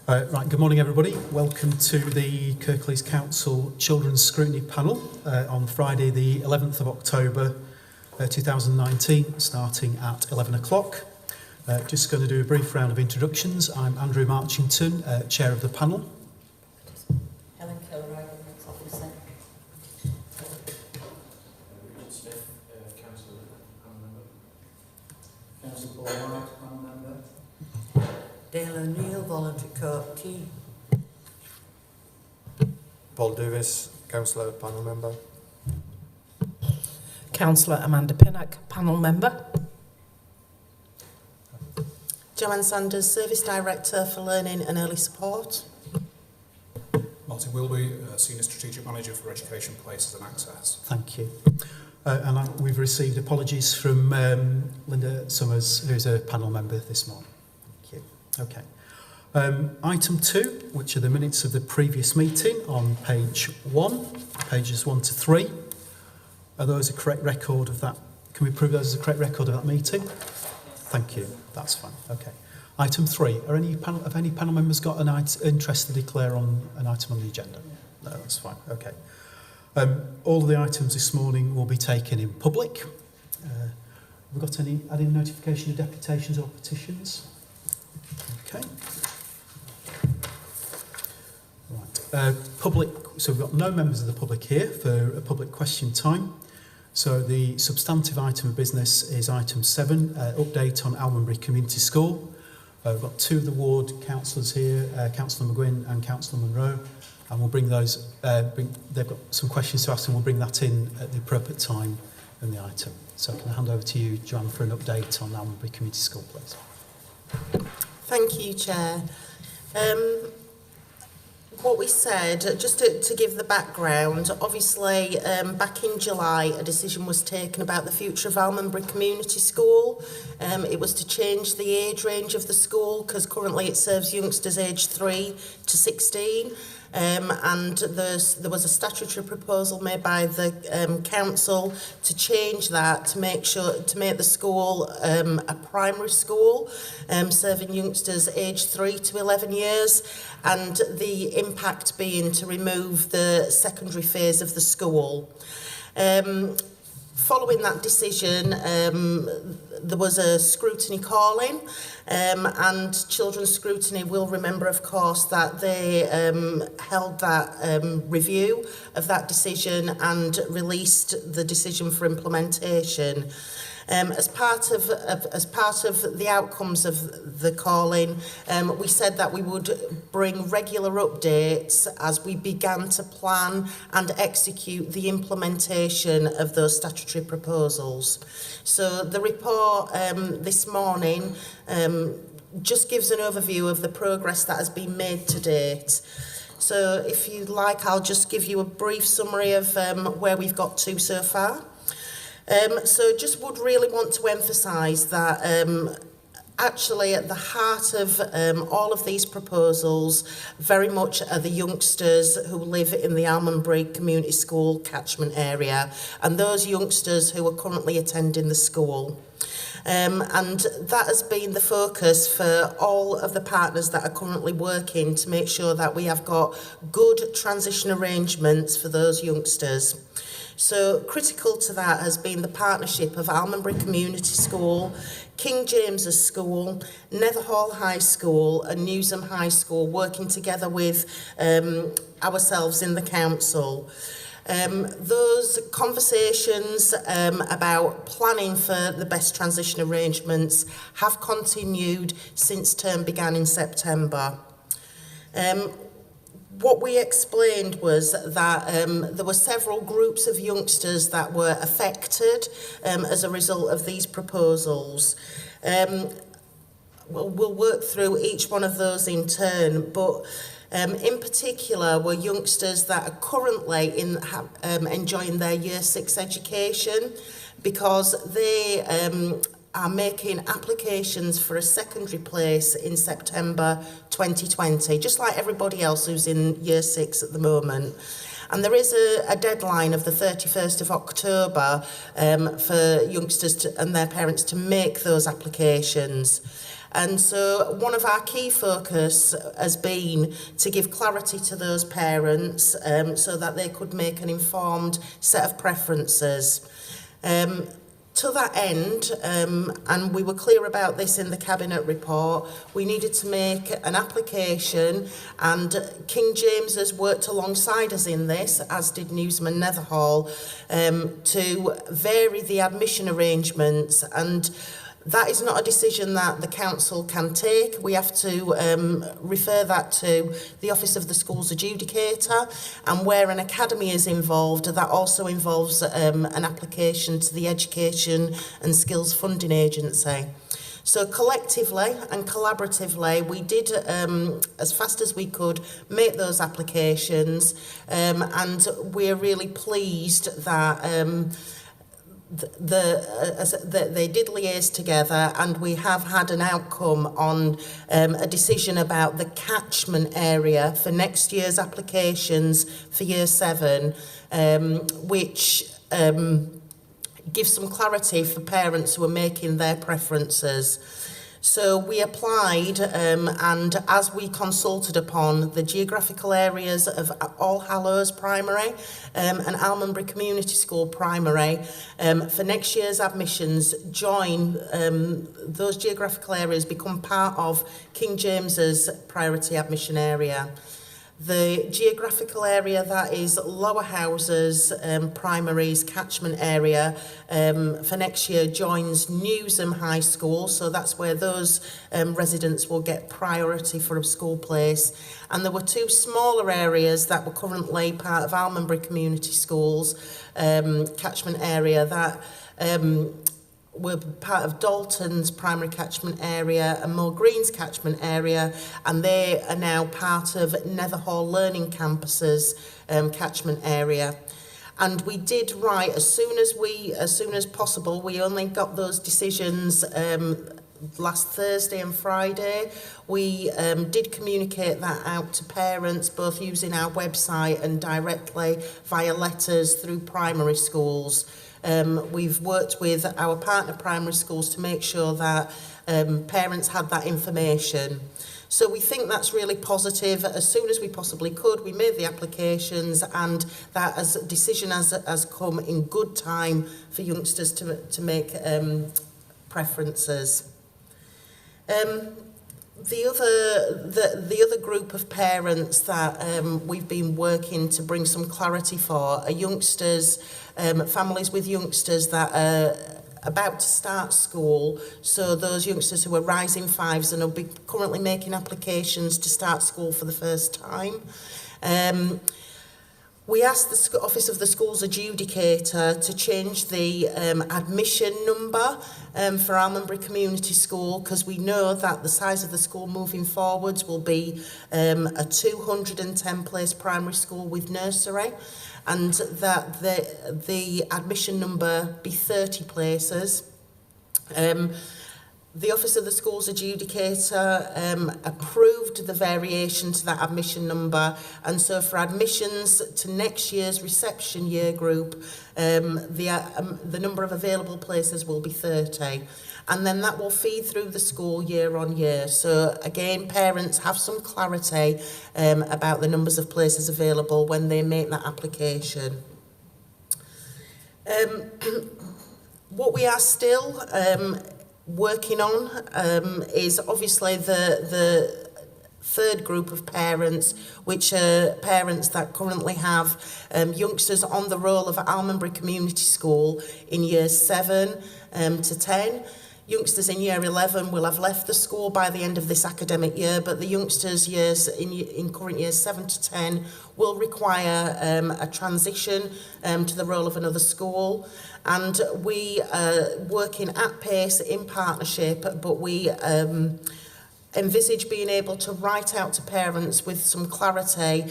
Right, good morning everybody. Welcome to the Kirklees Council Children's Scrutiny Panel on Friday the 11th of October 2019, starting at 11 o'clock. Just going to do a brief round of introductions. I'm Andrew Marchington, Chair of the panel. Helen Kilroy, Government Officer. Richard Smith, Councillor Panel Member. Councillor Paul White, Panel Member. Dale O'Neill, Voluntary Court Key. Paul Davis, Councillor, Panel Member. Councillor Amanda Pinnock, Panel Member. Joanne Sanders, Service Director for Learning and Early Support. Martin Wilby, Senior Strategic Manager for Education, Places and Access. Thank you. We've received apologies from Linda Summers, who's a panel member this morning. Thank you. Okay. Item 2, which are the minutes of the previous meeting on page 1, pages 1 to 3. Are those a correct record of that? Can we prove those as a correct record of that meeting? Thank you. That's fine. Okay. Item 3. Have any panel members got an interest to declare on an item on the agenda? No, that's fine. Okay. All of the items this morning will be taken in public. Have we got any added notification of deputations or petitions? Okay. Right. So we've got no members of the public here for a public question time. So the substantive item of business is item 7, update on Almonbury Community School. We've got 2 of the ward councillors here, Councillor McGuinn and Councillor Munro, and we'll bring those, they've got some questions to ask and we'll bring that in at the appropriate time in the item. So can I hand over to you, Joanne, for an update on Almonbury Community School, please? Thank you, Chair. What we said, just to give the background, obviously back in July a decision was taken about the future of Almonbury Community School. It was to change the age range of the school because currently it serves youngsters aged 3 to 16. And there was a statutory proposal made by the council to change that to make the school a primary school serving youngsters aged 3 to 11 years, and the impact being to remove the secondary phase of the school. Following that decision, there was a scrutiny calling, and Children's Scrutiny will remember, of course, that they held that review of that decision and released the decision for implementation. As part of the outcomes of the calling, we said that we would bring regular updates as we began to plan and execute the implementation of those statutory proposals. So the report this morning just gives an overview of the progress that has been made to date. So if you'd like, I'll just give you a brief summary of where we've got to so far. So just would really want to emphasise that actually at the heart of all of these proposals very much are the youngsters who live in the Almonbury Community School catchment area and those youngsters who are currently attending the school. And that has been the focus for all of the partners that are currently working to make sure that we have got good transition arrangements for those youngsters. So critical to that has been the partnership of Almonbury Community School, King James's School, Netherhall High School and Newsham High School, working together with ourselves in the council. Those conversations about planning for the best transition arrangements have continued since term began in September. What we explained was that there were several groups of youngsters that were affected as a result of these proposals. We'll work through each one of those in turn, but in particular were youngsters that are currently enjoying their Year 6 education because they are making applications for a secondary place in September 2020, just like everybody else who's in Year 6 at the moment. And there is a deadline of the 31st of October for youngsters and their parents to make those applications. And so one of our key focus has been to give clarity to those parents so that they could make an informed set of preferences. To that end, and we were clear about this in the Cabinet report, we needed to make an application, and King James has worked alongside us in this, as did Newsham and Netherhall, to vary the admission arrangements. And that is not a decision that the council can take. We have to refer that to the Office of the Schools Adjudicator, and where an academy is involved, that also involves an application to the Education and Skills Funding Agency. So collectively and collaboratively, we did, as fast as we could, make those applications, and we're really pleased that they did liaise together, and we have had an outcome on a decision about the catchment area for next year's applications for Year 7, which gives some clarity for parents who are making their preferences. So we applied, and as we consulted upon the geographical areas of All Hallows Primary and Almondbury Community School Primary, for next year's admissions, join those geographical areas, become part of King James's priority admission area. The geographical area that is Lower Houses Primary's catchment area for next year joins Newsham High School, so that's where those residents will get priority for a school place. And there were two smaller areas that were currently part of Almondbury Community Schools catchment area that were part of Dalton's primary catchment area and Moor Green's catchment area, and they are now part of Netherhall Learning Campus's catchment area. And we did write as soon as possible. We only got those decisions last Thursday and Friday. We did communicate that out to parents, both using our website and directly via letters through primary schools. We've worked with our partner primary schools to make sure that parents had that information. So we think that's really positive. As soon as we possibly could, we made the applications, and that as a decision has come in good time for youngsters to make preferences. The other group of parents that we've been working to bring some clarity for are youngsters, families with youngsters that are about to start school, so those youngsters who are rising fives and will be currently making applications to start school for the first time. We asked the Office of the Schools Adjudicator to change the admission number for Almondbury Community School, because we know that the size of the school moving forwards will be a 210 place primary school with nursery, and that the admission number be 30 places. The Office of the Schools Adjudicator approved the variation to that admission number, and so for admissions to next year's reception year group, the number of available places will be 30, and then that will feed through the school year on year. So again, parents have some clarity about the numbers of places available when they make that application. What we are still working on is obviously the third group of parents, which are parents that currently have youngsters on the roll of Almondbury Community School in years 7 to 10. Youngsters in year 11 will have left the school by the end of this academic year, but the youngsters in current years 7 to 10 will require a transition to the role of another school. And we are working at pace in partnership, but we envisage being able to write out to parents with some clarity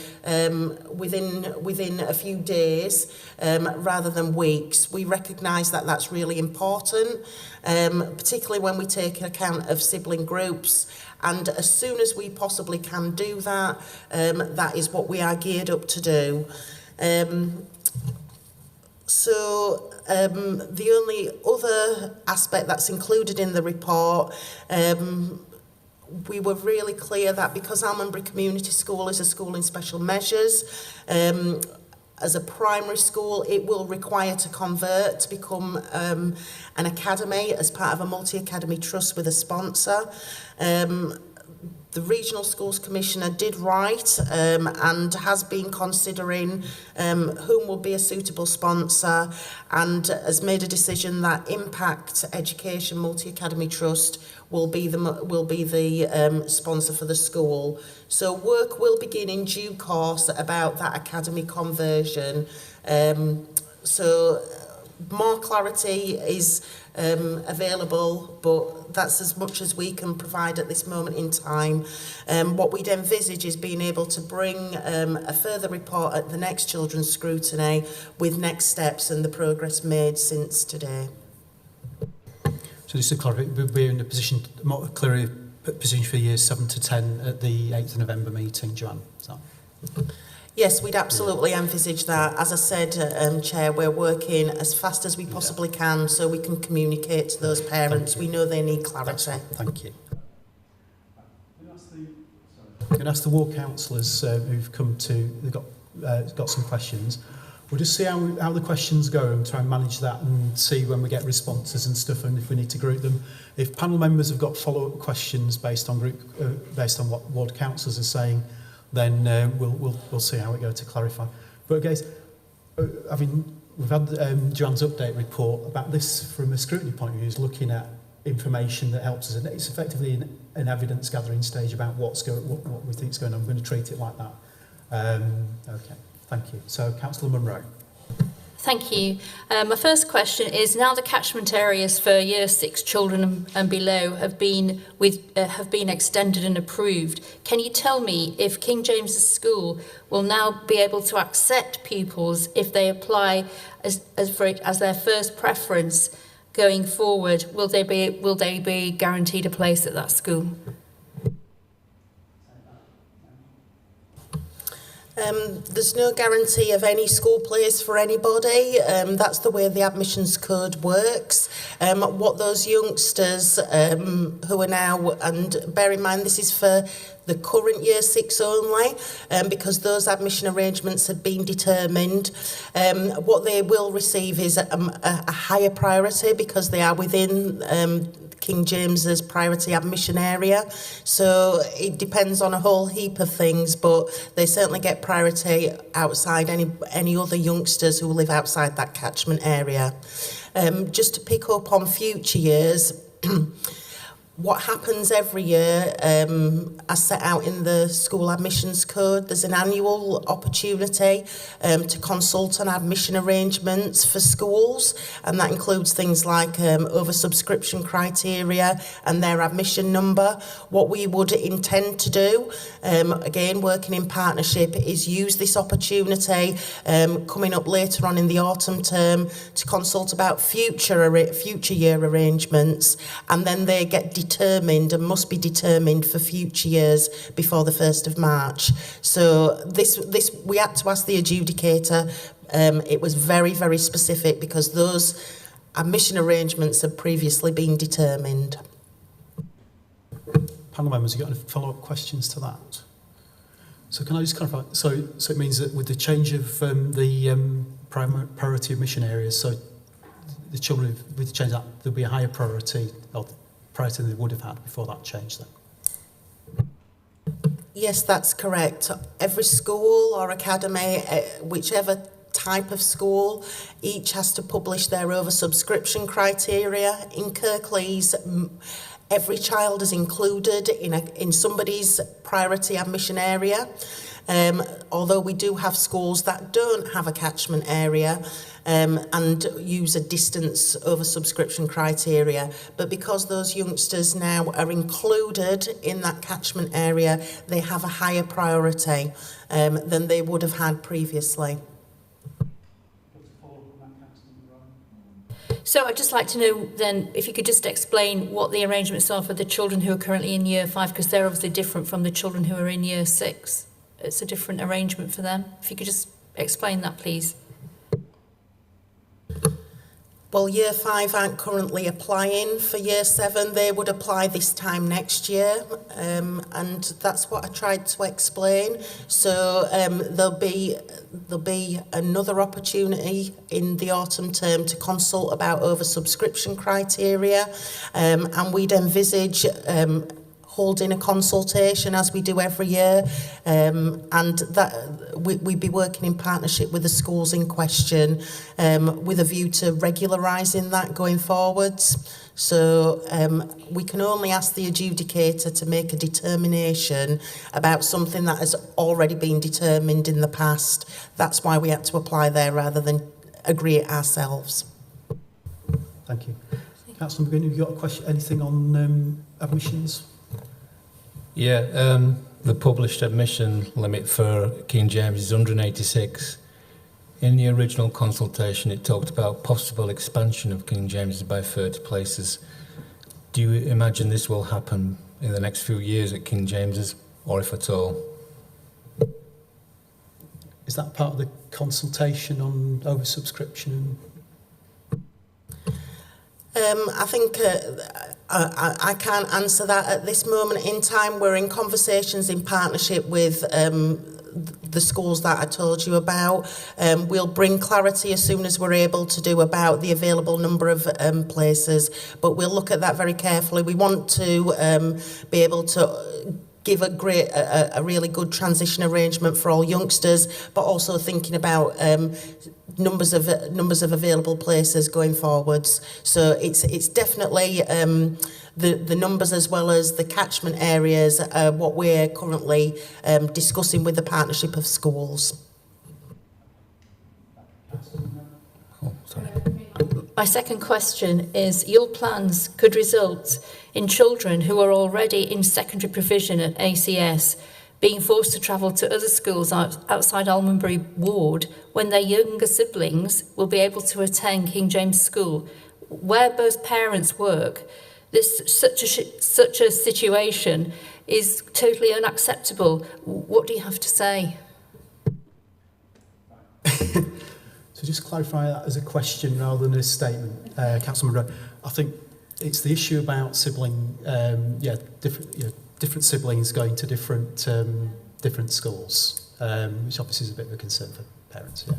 within a few days rather than weeks. We recognise that that's really important, particularly when we take account of sibling groups. And as soon as we possibly can do that, that is what we are geared up to do. The only other aspect that's included in the report, we were really clear that because Almondbury Community School is a school in special measures, as a primary school, it will require to convert to become an academy as part of a multi-academy trust with a sponsor. The Regional Schools Commissioner did write and has been considering whom will be a suitable sponsor, and has made a decision that Impact Education Multi-Academy Trust will be the sponsor for the school. So work will begin in due course about that academy conversion. More clarity is available, but that's as much as we can provide at this moment in time. What we'd envisage is being able to bring a further report at the next Children's Scrutiny with next steps and the progress made since today. So just to clarify, we're in a position, more clearer position for years 7 to 10 at the 8th of November meeting, Joanne. Is that? Yes, we'd absolutely envisage that. As I said, Chair, we're working as fast as we possibly can so we can communicate to those parents. We know they need clarity. Thank you. I'm going to ask the ward councillors who've come to, they've got some questions. We'll just see how the questions go and try and manage that and see when we get responses and stuff, and if we need to group them. If panel members have got follow-up questions based on what ward councillors are saying, then we'll see how it goes to clarify. But guys, we've had Joanne's update report about this from a scrutiny point of view, is looking at information that helps us, and it's effectively an evidence gathering stage about what we think is going on. I'm going to treat it like that. Okay, thank you. So, Councillor Munro. Thank you. My first question is, now the catchment areas for Year 6 children and below have been extended and approved. Can you tell me if King James's School will now be able to accept pupils if they apply as their first preference going forward? Will they be guaranteed a place at that school? There's no guarantee of any school place for anybody. That's the way the admissions code works. What those youngsters who are now, and bear in mind this is for the current Year 6 only, because those admission arrangements have been determined. What they will receive is a higher priority because they are within King James's priority admission area. So it depends on a whole heap of things, but they certainly get priority outside any other youngsters who live outside that catchment area. Just to pick up on future years, what happens every year, as set out in the school admissions code, there's an annual opportunity to consult on admission arrangements for schools, and that includes things like oversubscription criteria and their admission number. What we would intend to do, again working in partnership, is use this opportunity coming up later on in the autumn term to consult about future year arrangements, and then they get determined and must be determined for future years before the 1st of March. So this we had to ask the adjudicator. It was very, very specific because those admission arrangements had previously been determined. Panel members, have you got any follow-up questions to that? So can I just clarify? So it means that with the change of the priority admission areas, so the children with the change that there'll be a higher priority or priority than they would have had before that change then? Yes, that's correct. Every school or academy, whichever type of school, each has to publish their oversubscription criteria. In Kirklees, every child is included in somebody's priority admission area. Although we do have schools that don't have a catchment area and use a distance oversubscription criteria, but because those youngsters now are included in that catchment area, they have a higher priority than they would have had previously. So I'd just like to know then if you could just explain what the arrangements are for the children who are currently in Year 5, because they're obviously different from the children who are in Year 6. It's a different arrangement for them. If you could just explain that, please? Well, Year 5 aren't currently applying for Year 7. They would apply this time next year, and that's what I tried to explain. So there'll be another opportunity in the autumn term to consult about oversubscription criteria, and we'd envisage holding a consultation as we do every year, and that we'd be working in partnership with the schools in question, with a view to regularising that going forwards. So we can only ask the adjudicator to make a determination about something that has already been determined in the past. That's why we had to apply there rather than agree it ourselves. Thank you. Councillor McGinn, have you got a question, anything on admissions? Yeah, the published admission limit for King James is 186. In the original consultation, it talked about possible expansion of King James by 30 places. Do you imagine this will happen in the next few years at King James's, or if at all? Is that part of the consultation on oversubscription? I think I can't answer that at this moment in time. We're in conversations in partnership with the schools that I told you about. We'll bring clarity as soon as we're able to do about the available number of places, but we'll look at that very carefully. We want to be able to give a really good transition arrangement for all youngsters, but also thinking about numbers of available places going forwards. So it's definitely the numbers as well as the catchment areas what we're currently discussing with the partnership of schools. Oh, sorry. My second question is, your plans could result in children who are already in secondary provision at ACS being forced to travel to other schools outside Almonbury Ward when their younger siblings will be able to attend King James School. Where both parents work, such a situation is totally unacceptable. What do you have to say? So just clarify that as a question rather than a statement, Councillor Monroe. I think it's the issue about sibling, different siblings going to different schools, which obviously is a bit of a concern for parents. Yeah.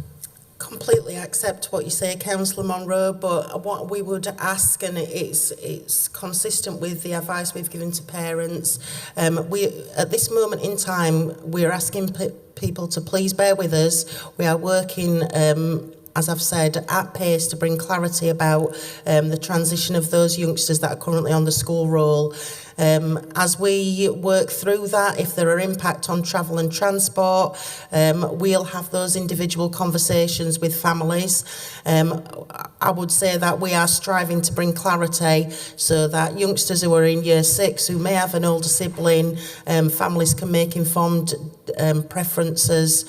Completely accept what you say, Councillor Monroe, but what we would ask, and it's consistent with the advice we've given to parents, we at this moment in time we're asking people to please bear with us. We are working, as I've said, at pace to bring clarity about the transition of those youngsters that are currently on the school roll. As we work through that, if there are impact on travel and transport, we'll have those individual conversations with families. I would say that we are striving to bring clarity so that youngsters who are in Year 6 who may have an older sibling, families can make informed preferences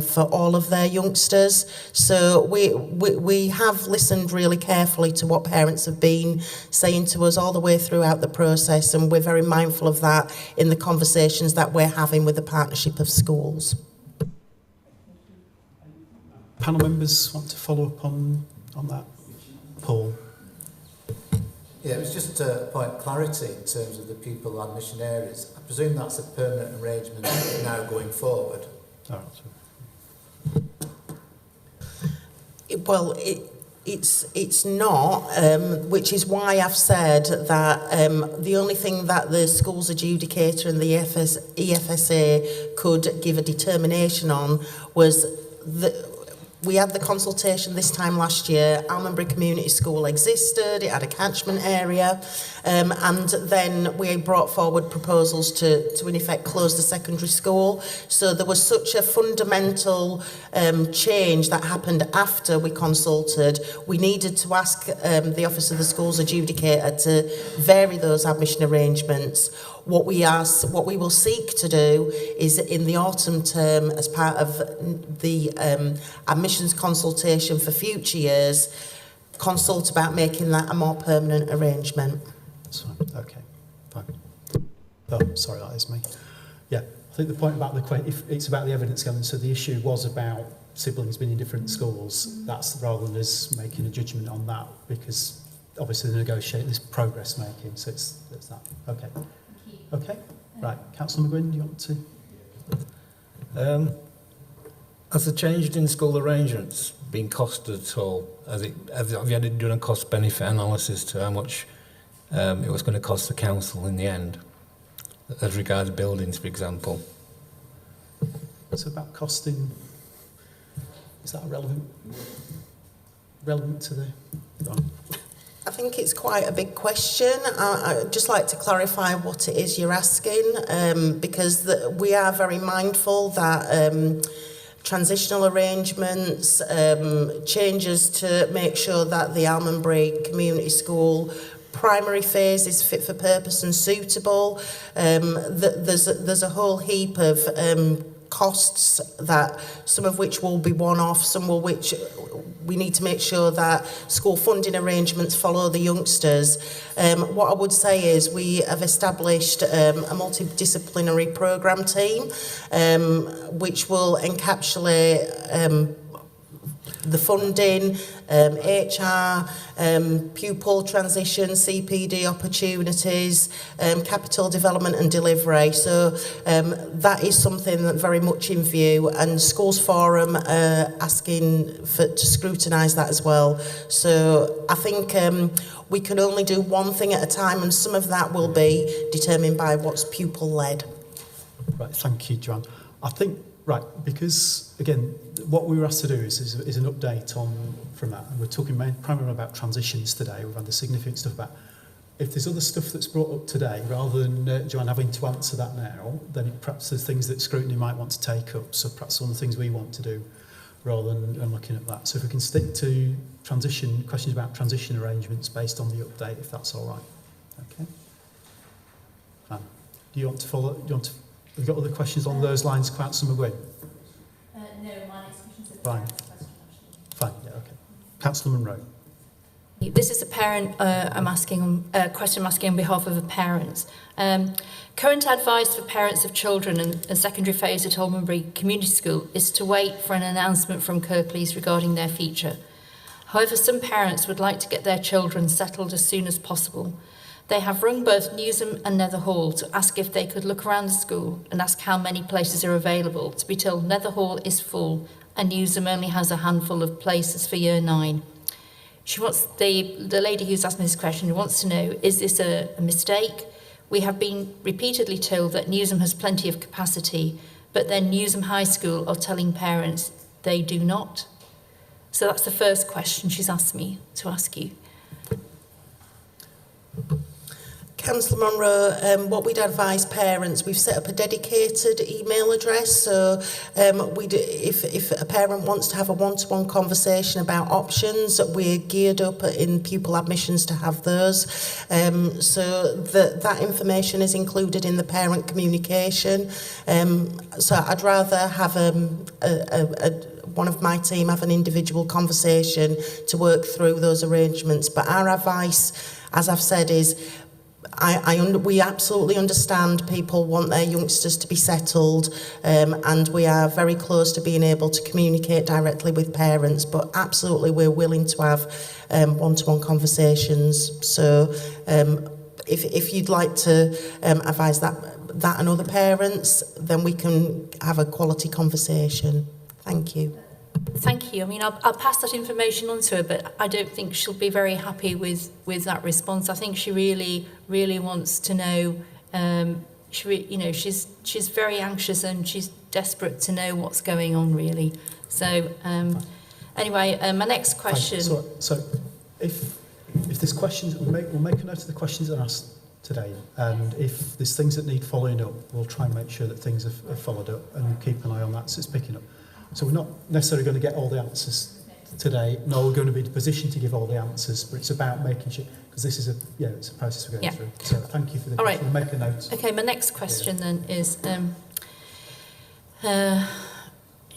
for all of their youngsters. So we have listened really carefully to what parents have been saying to us all the way throughout the process, and we're very mindful of that in the conversations that we're having with the partnership of schools. Panel members want to follow up on that? Paul? Yeah, it was just a point of clarity in terms of the pupil admission areas. I presume that's a permanent arrangement now going forward. All right. Well, it's not, which is why I've said that the only thing that the schools adjudicator and the EFSA could give a determination on was we had the consultation this time last year. Almonbury Community School existed, it had a catchment area, and then we brought forward proposals to in effect close the secondary school. So there was such a fundamental change that happened after we consulted. We needed to ask the Office of the Schools Adjudicator to vary those admission arrangements. What we will seek to do is in the autumn term, as part of the admissions consultation for future years, consult about making that a more permanent arrangement. That's fine. Okay. Fine. Oh, sorry, that is me. Yeah, I think the point about if it's about the evidence gathering. So the issue was about siblings been in different schools, that's rather than us making a judgment on that, because obviously the negotiate this progress making, so it's that. Okay. Okay. Right. Councillor McGuinn, do you want to? Has the change in school arrangements been costed at all? Have you had done a cost-benefit analysis to how much it was going to cost the council in the end, as regards buildings, for example? It's about costing. Is that relevant to the? I think it's quite a big question. I'd just like to clarify what it is you're asking, because we are very mindful that transitional arrangements, changes to make sure that the Almondbury Community School primary phase is fit for purpose and suitable. There's a whole heap of costs, that some of which will be one-off, some will which we need to make sure that school funding arrangements follow the youngsters. What I would say is we have established a multidisciplinary programme team which will encapsulate the funding, HR, pupil transition, CPD opportunities, capital development and delivery. So that is something that very much in view, and Schools Forum asking to scrutinise that as well. So I think we can only do one thing at a time, and some of that will be determined by what's pupil led. Right, thank you, Joanne. I think, right, because again, what we were asked to do is an update from that, and we're talking primarily about transitions today. We've had the significant stuff about. If there's other stuff that's brought up today, rather than Joanne having to answer that now, then perhaps there's things that Scrutiny might want to take up. So perhaps one of the things we want to do, rather than looking at that. So if we can stick to questions about transition arrangements based on the update, if that's all right. Okay. Fine. Do you want to follow? Have you got other questions on those lines, Councillor McGuinn? No, my next question is a Fine. question, actually. Fine, yeah, okay. Councillor Munro. This is a parent question I'm asking on behalf of the parents. Current advice for parents of children in a secondary phase at Almondbury Community School is to wait for an announcement from Kirklees regarding their future. However, some parents would like to get their children settled as soon as possible. They have rung both Newsham and Nether Hall to ask if they could look around the school and ask how many places are available, to be told Nether Hall is full and Newsham only has a handful of places for year 9. She wants the lady who's asking this question wants to know, is this a mistake? We have been repeatedly told that Newsham has plenty of capacity, but then Newsham High School are telling parents they do not. So that's the first question she's asked me to ask you. Councillor Monroe, what we'd advise parents, we've set up a dedicated email address, so if a parent wants to have a one-to-one conversation about options, we're geared up in pupil admissions to have those. So that information is included in the parent communication. So I'd rather have one of my team have an individual conversation to work through those arrangements. But our advice, as I've said, is we absolutely understand people want their youngsters to be settled, and we are very close to being able to communicate directly with parents, but absolutely we're willing to have one-to-one conversations. So if you'd like to advise that and other parents, then we can have a quality conversation. Thank you. Thank you. I mean, I'll pass that information on to her, but I don't think she'll be very happy with that response. I think she really wants to know. She's very anxious and she's desperate to know what's going on, really. So, anyway, my next question. So, if there's questions, we'll make a note of the questions that are asked today, and if there's things that need following up, we'll try and make sure that things are followed up, and keep an eye on that so it's picking up. So we're not necessarily going to get all the answers today, nor we're going to be in a position to give all the answers, but it's about making sure, because this is it's a process we're going through. So thank you for the question. Right. We'll make a note. Okay, my next question then is,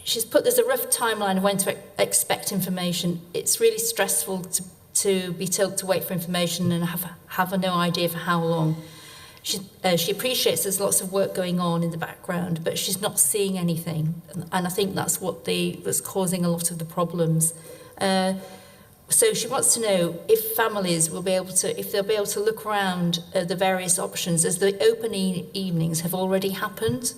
she's put there's a rough timeline of when to expect information. It's really stressful to be told to wait for information and have no idea for how long. She appreciates there's lots of work going on in the background, but she's not seeing anything, and I think that's that's causing a lot of the problems. So she wants to know if families will be able to, if they'll be able to look around the various options, as the open evenings have already happened,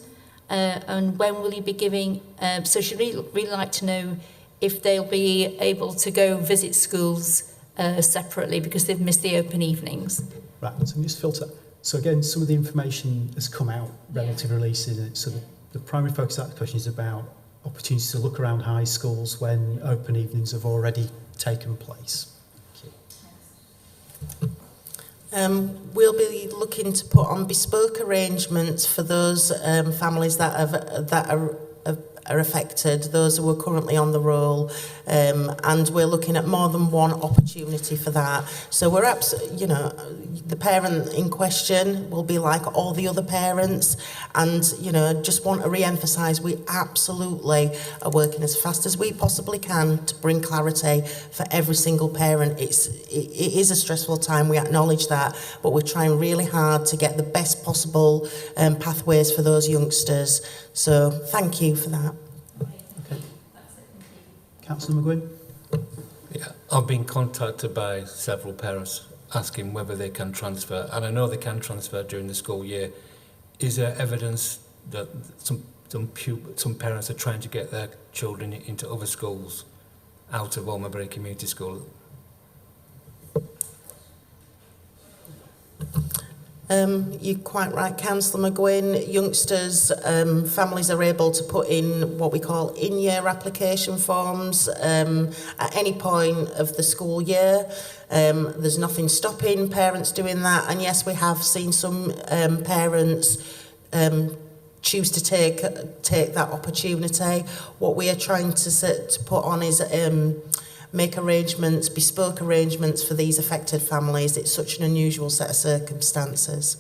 and when will you be giving? So she'd really like to know if they'll be able to go visit schools separately because they've missed the open evenings. Right, so I'm just filter. So again, some of the information has come out relatively recently. So the primary focus of that question is about opportunities to look around high schools when open evenings have already taken place. We'll be looking to put on bespoke arrangements for those families that are affected, those who are currently on the roll, and we're looking at more than one opportunity for that. So we're the parent in question will be like all the other parents, and just want to re-emphasise we absolutely are working as fast as we possibly can to bring clarity for every single parent. It is a stressful time, we acknowledge that, but we're trying really hard to get the best possible pathways for those youngsters. So thank you for that. Okay. Councillor McGuinn? Yeah, I've been contacted by several parents asking whether they can transfer, and I know they can transfer during the school year. Is there evidence that some parents are trying to get their children into other schools out of Almabury Community School? You're quite right, Councillor McGuinn. Youngsters, families are able to put in what we call in-year application forms at any point of the school year. There's nothing stopping parents doing that. And yes, we have seen some parents choose to take that opportunity. What we are trying to put on is make arrangements, bespoke arrangements for these affected families. It's such an unusual set of circumstances.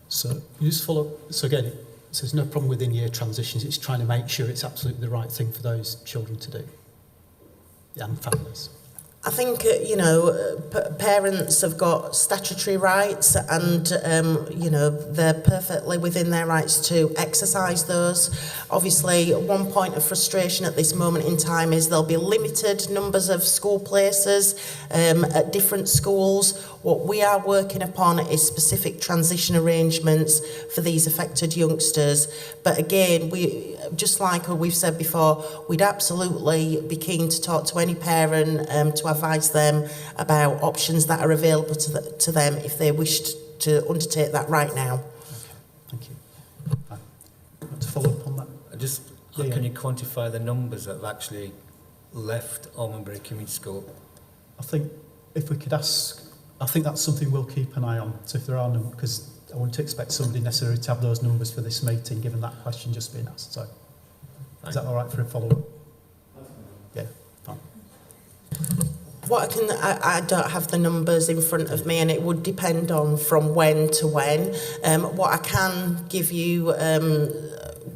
So you just follow. So again, so there's no problem with in-year transitions. It's trying to make sure it's absolutely the right thing for those children to do and families. I think, parents have got statutory rights and, they're perfectly within their rights to exercise those. Obviously, one point of frustration at this moment in time is there'll be limited numbers of school places at different schools. What we are working upon is specific transition arrangements for these affected youngsters. But again, just like we've said before, we'd absolutely be keen to talk to any parent to advise them about options that are available to them if they wish to undertake that right now. Okay, thank you. Want to follow up on that? Can you quantify the numbers that have actually left Almabury Community School? I think if we could ask, I think that's something we'll keep an eye on. So if there are numbers, because I wouldn't expect somebody necessarily to have those numbers for this meeting, given that question just being asked. So, is that all right for a follow-up? Yeah, fine. I don't have the numbers in front of me, and it would depend on from when to when. What I can give you,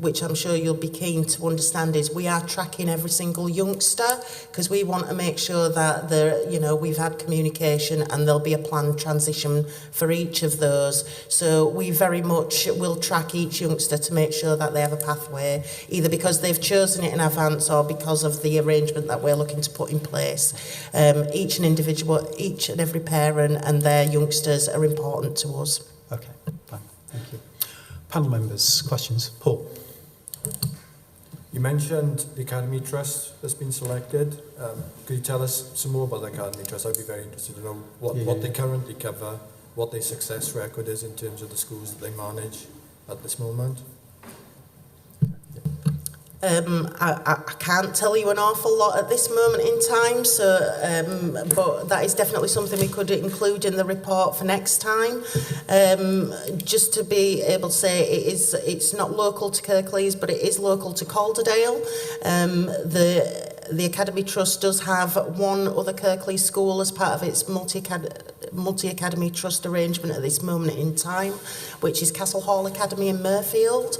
which I'm sure you'll be keen to understand, is we are tracking every single youngster because we want to make sure that we've had communication and there'll be a planned transition for each of those. So we very much will track each youngster to make sure that they have a pathway, either because they've chosen it in advance or because of the arrangement that we're looking to put in place. Each and every parent and their youngsters are important to us. Okay, fine. Thank you. Panel members, questions? Paul? You mentioned the Academy Trust has been selected. Could you tell us some more about the Academy Trust? I'd be very interested to know what they currently cover, what their success record is in terms of the schools that they manage at this moment. I can't tell you an awful lot at this moment in time, so but that is definitely something we could include in the report for next time. Just to be able to say it's not local to Kirklees, but it is local to Calderdale. The the Academy Trust does have one other Kirklees school as part of its multi-academy trust arrangement at this moment in time, which is Castle Hall Academy in Murfield.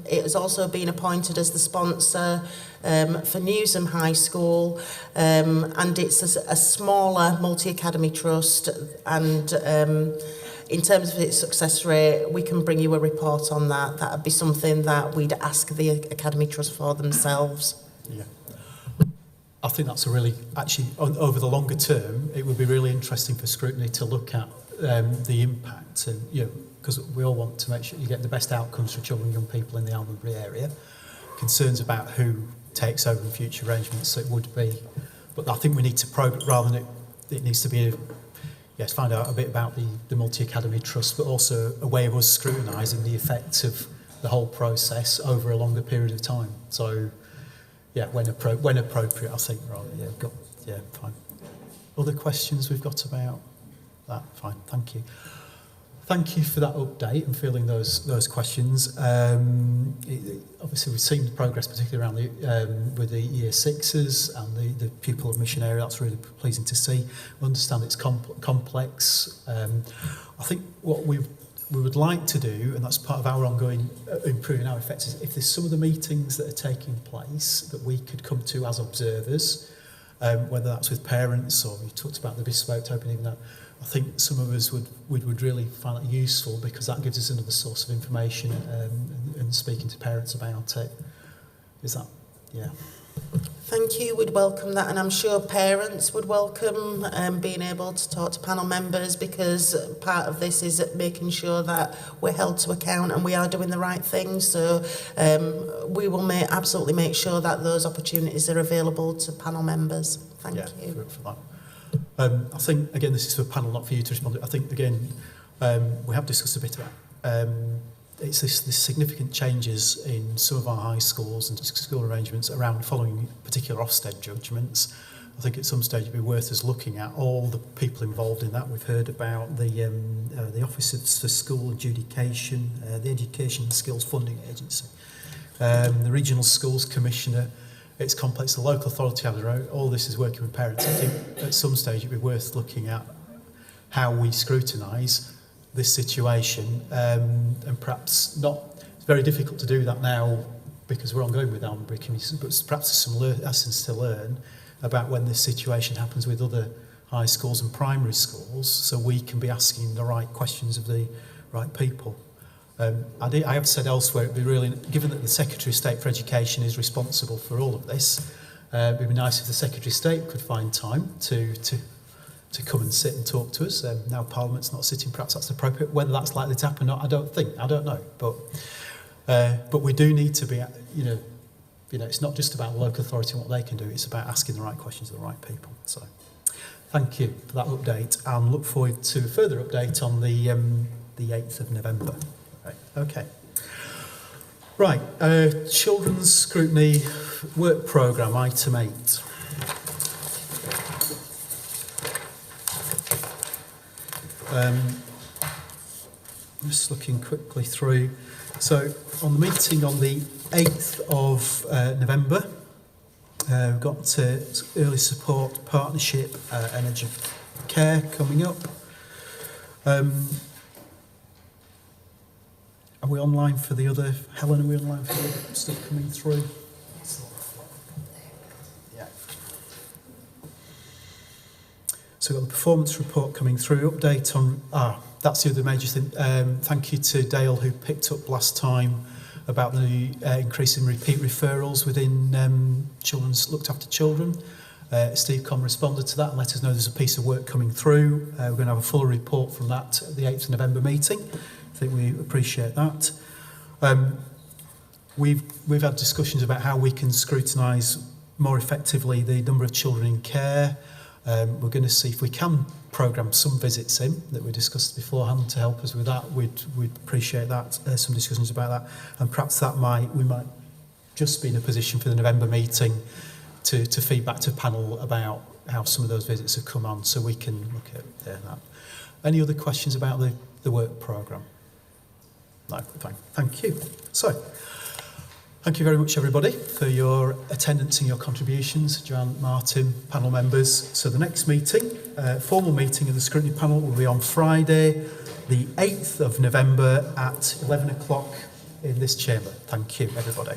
It has also been appointed as the sponsor for Newsham High School, and it's a smaller multi-academy trust, and in terms of its success rate, we can bring you a report on that. That would be something that we'd ask the Academy Trust for themselves. Yeah. I think that's a really, actually, over the longer term, it would be really interesting for Scrutiny to look at the impact, and because we all want to make sure you get the best outcomes for children and young people in the Almonbury area. Concerns about who takes over in future arrangements, so it would be, but I think we need to rather than it needs to be find out a bit about the multi-academy trust, but also a way of us scrutinising the effects of the whole process over a longer period of time. So, when appropriate, I think. Right? Fine. Other questions we've got about that? Fine. Thank you. Thank you for that update and fielding those questions. Obviously, we've seen the progress, particularly around with the year sixes and the pupil admission area. That's really pleasing to see. We understand it's complex. I think what we would like to do, and that's part of our ongoing improving our effects, is if there's some of the meetings that are taking place that we could come to as observers, whether that's with parents or you talked about the bespoke open, even though I think some of us would really find that useful, because that gives us another source of information and speaking to parents about it. Is that, Thank you. We'd welcome that, and I'm sure parents would welcome being able to talk to panel members, because part of this is making sure that we're held to account and we are doing the right thing. So we will absolutely make sure that those opportunities are available to panel members. Thank you. For that. I think, again, this is for a panel, not for you to respond to. I think, again, we have discussed a bit about it's this significant changes in some of our high schools and school arrangements around following particular Ofsted judgments. I think at some stage it'd be worth us looking at all the people involved in that. We've heard about the Office for School Adjudication, the Education and Skills Funding Agency, the Regional Schools Commissioner. It's complex. The local authority have their own. All this is working with parents. I think at some stage it'd be worth looking at how we scrutinise this situation, and perhaps not. It's very difficult to do that now because we're ongoing with Almonbury communities, but perhaps there's some lessons to learn about when this situation happens with other high schools and primary schools, so we can be asking the right questions of the right people. I have said elsewhere, it'd be really, given that the Secretary of State for Education is responsible for all of this, it'd be nice if the Secretary of State could find time to come and sit and talk to us. Now Parliament's not sitting, perhaps that's appropriate. Whether that's likely to happen or not, I don't know. But we do need to be, it's not just about the local authority and what they can do, it's about asking the right questions of the right people. So thank you for that update, and look forward to a further update on the 8th of November. Right, okay. Right, Children's Scrutiny Work Programme, item 8. Just looking quickly through. So on the meeting on the 8th of November, we've got Early Support Partnership and Education Care coming up. Are we online for the other? Helen, are we online for the other stuff coming through? Yeah. So we've got the performance report coming through. Update on... that's the other major thing. Thank you to Dale, who picked up last time about the increase in repeat referrals within children's looked after children. Steve Conn responded to that and let us know there's a piece of work coming through. We're going to have a full report from that at the 8th of November meeting. I think we appreciate that. We've had discussions about how we can scrutinise more effectively the number of children in care. We're going to see if we can programme some visits in that we discussed beforehand to help us with that. We'd appreciate that. Some discussions about that, and perhaps we might just be in a position for the November meeting to feed back to panel about how some of those visits have come on, so we can look at that. Any other questions about the work programme? No, fine. Thank you. So, Thank you very much, everybody, for your attendance and your contributions. Joanne, Martin, panel members. So the next meeting, formal meeting of the Scrutiny panel will be on Friday, the 8th of November at 11 o'clock in this chamber. Thank you, everybody.